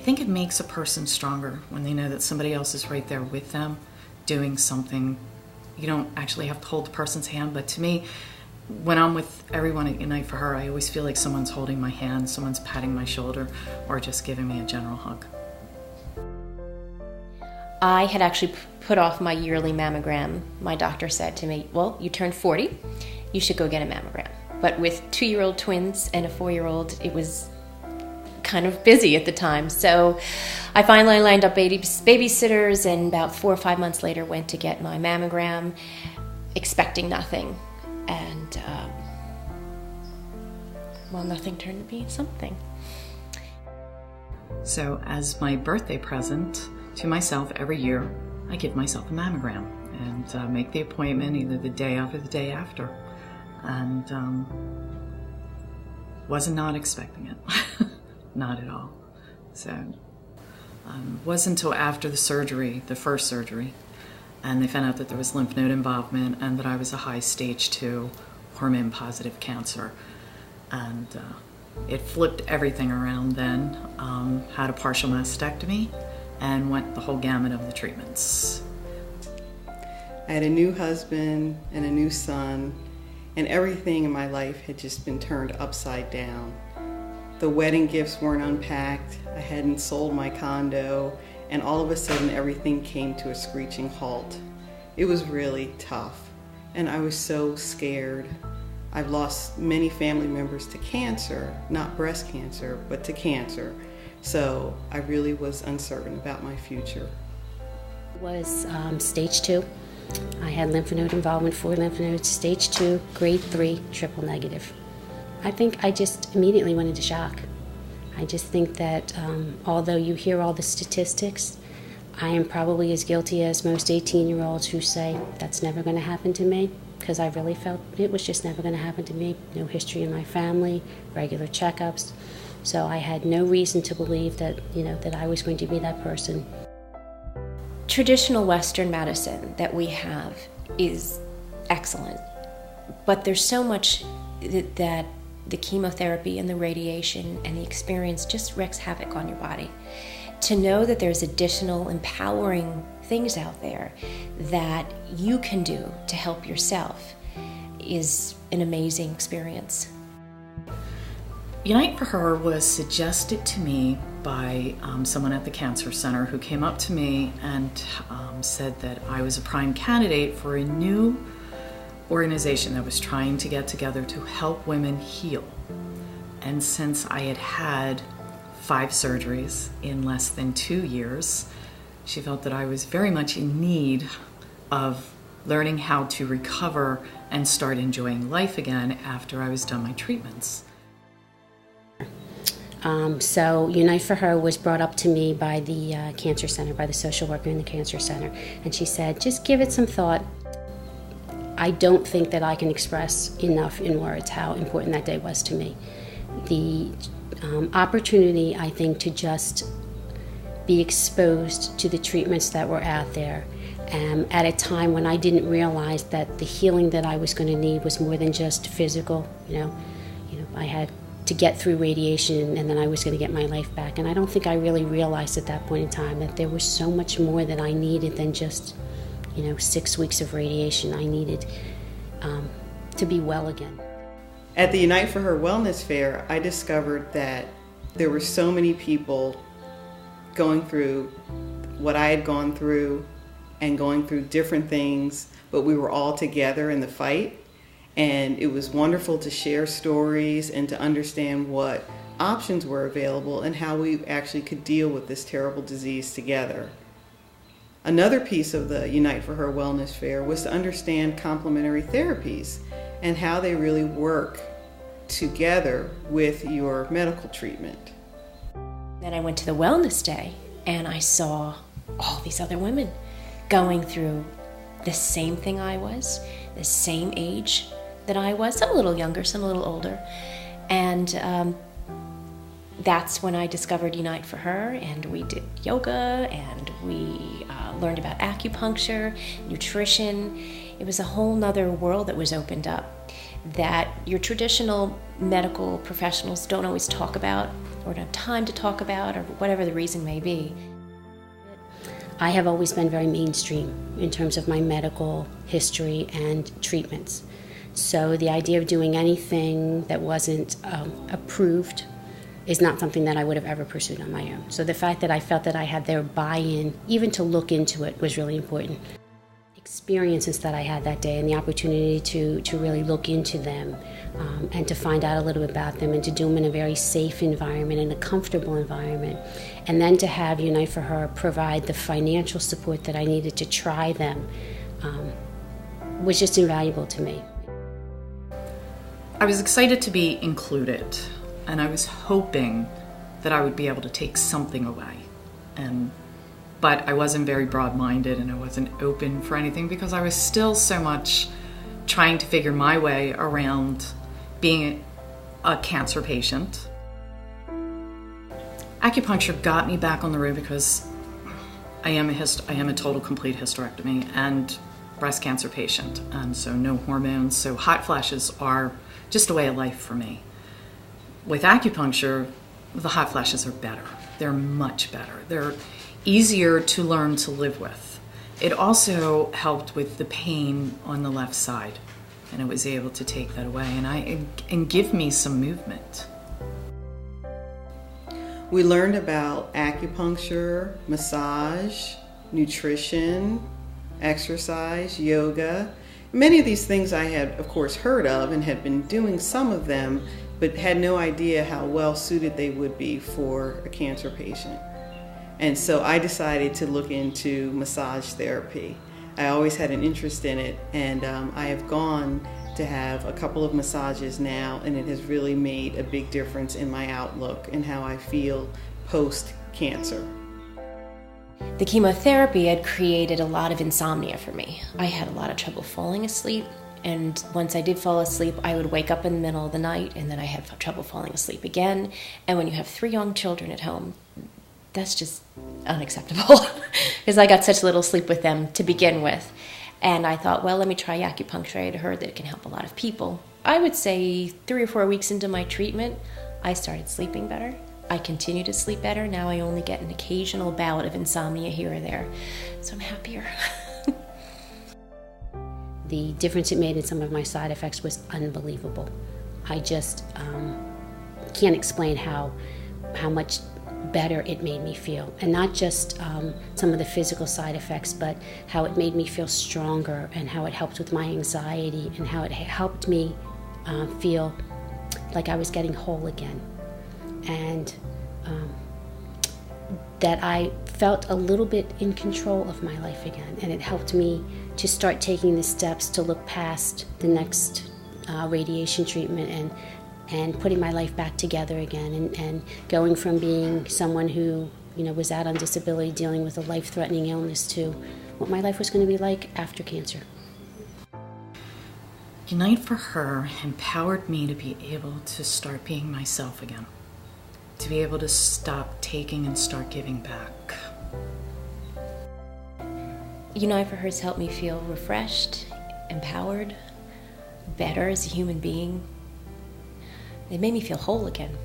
think it makes a person stronger when they know that somebody else is right there with them doing something. You don't actually have to hold the person's hand, but to me, when I'm with everyone at Unite for Her, I always feel like someone's holding my hand, someone's patting my shoulder, or just giving me a general hug. I had actually put off my yearly mammogram. My doctor said to me, well, you turned 40, you should go get a mammogram. But with 2-year-old twins and a 4-year-old, it was kind of busy at the time. So I finally lined up babysitters, and about 4 or 5 months later went to get my mammogram, expecting nothing. And, nothing turned to be something. So as my birthday present to myself every year, I give myself a mammogram and make the appointment either the day of or the day after. And wasn't not expecting it, not at all. So wasn't until after the surgery, the first surgery, and they found out that there was lymph node involvement and that I was a high stage 2 hormone positive cancer. And it flipped everything around then. Had a partial mastectomy and went the whole gamut of the treatments. I had a new husband and a new son, and everything in my life had just been turned upside down. The wedding gifts weren't unpacked, I hadn't sold my condo, and all of a sudden everything came to a screeching halt. It was really tough, and I was so scared. I've lost many family members to cancer, not breast cancer, but to cancer. So I really was uncertain about my future. It was stage 2. I had lymph node involvement, 4 lymph nodes, stage 2, grade 3, triple negative. I think I just immediately went into shock. I just think that although you hear all the statistics, I am probably as guilty as most 18-year-olds who say, that's never going to happen to me, because I really felt it was just never going to happen to me. No history in my family, regular checkups. So I had no reason to believe that, that I was going to be that person. Traditional Western medicine that we have is excellent, but there's so much that the chemotherapy and the radiation and the experience just wreaks havoc on your body. To know that there's additional empowering things out there that you can do to help yourself is an amazing experience. Unite for Her was suggested to me by someone at the Cancer Center who came up to me and said that I was a prime candidate for a new organization that was trying to get together to help women heal. And since I had had 5 surgeries in less than 2 years, she felt that I was very much in need of learning how to recover and start enjoying life again after I was done my treatments. So Unite for Her was brought up to me by the Cancer Center, by the social worker in the Cancer Center. And she said, just give it some thought. I don't think that I can express enough in words how important that day was to me. The opportunity, I think, to just be exposed to the treatments that were out there at a time when I didn't realize that the healing that I was going to need was more than just physical. I had to get through radiation and then I was going to get my life back. And I don't think I really realized at that point in time that there was so much more that I needed than just 6 weeks of radiation. I needed to be well again. At the Unite for Her Wellness Fair, I discovered that there were so many people going through what I had gone through and going through different things, but we were all together in the fight. And it was wonderful to share stories and to understand what options were available and how we actually could deal with this terrible disease together. Another piece of the Unite for Her Wellness Fair was to understand complementary therapies and how they really work together with your medical treatment. Then I went to the Wellness Day and I saw all these other women going through the same thing I was, the same age that I was, some a little younger, some a little older. And that's when I discovered Unite for Her, and we did yoga, and we learned about acupuncture, nutrition. It was a whole nother world that was opened up. that your traditional medical professionals don't always talk about or don't have time to talk about, or whatever the reason may be. I have always been very mainstream in terms of my medical history and treatments. So the idea of doing anything that wasn't approved is not something that I would have ever pursued on my own. So the fact that I felt that I had their buy-in, even to look into it, was really important. Experiences that I had that day and the opportunity to really look into them and to find out a little bit about them and to do them in a very safe environment and a comfortable environment, and then to have Unite for Her provide the financial support that I needed to try them was just invaluable to me. I was excited to be included, and I was hoping that I would be able to take something away. But I wasn't very broad-minded, and I wasn't open for anything because I was still so much trying to figure my way around being a cancer patient. Acupuncture got me back on the road because I am a total complete hysterectomy and breast cancer patient, and so no hormones. So hot flashes are just a way of life for me. With acupuncture, the hot flashes are better. They're much better. They're easier to learn to live with. It also helped with the pain on the left side, and I was able to take that away and give me some movement. We learned about acupuncture, massage, nutrition, exercise, yoga. Many of these things I had, of course, heard of and had been doing some of them, but had no idea how well suited they would be for a cancer patient. And so I decided to look into massage therapy. I always had an interest in it, and I have gone to have a couple of massages now, and it has really made a big difference in my outlook and how I feel post-cancer. The chemotherapy had created a lot of insomnia for me. I had a lot of trouble falling asleep, and once I did fall asleep, I would wake up in the middle of the night, and then I had trouble falling asleep again. And when you have 3 young children at home, that's just unacceptable because I got such little sleep with them to begin with. And I thought, well, let me try acupuncture. I had heard that it can help a lot of people. I would say 3 or 4 weeks into my treatment, I started sleeping better. I continue to sleep better. Now I only get an occasional bout of insomnia here or there. So I'm happier. The difference it made in some of my side effects was unbelievable. I just can't explain how much better it made me feel. And not just some of the physical side effects, but how it made me feel stronger and how it helped with my anxiety and how it helped me feel like I was getting whole again. And that I felt a little bit in control of my life again. And it helped me to start taking the steps to look past the next radiation treatment and putting my life back together again, and going from being someone who was out on disability dealing with a life-threatening illness to what my life was going to be like after cancer. Unite for Her empowered me to be able to start being myself again, to be able to stop taking and start giving back. Unite for Her has helped me feel refreshed, empowered, better as a human being. It made me feel whole again.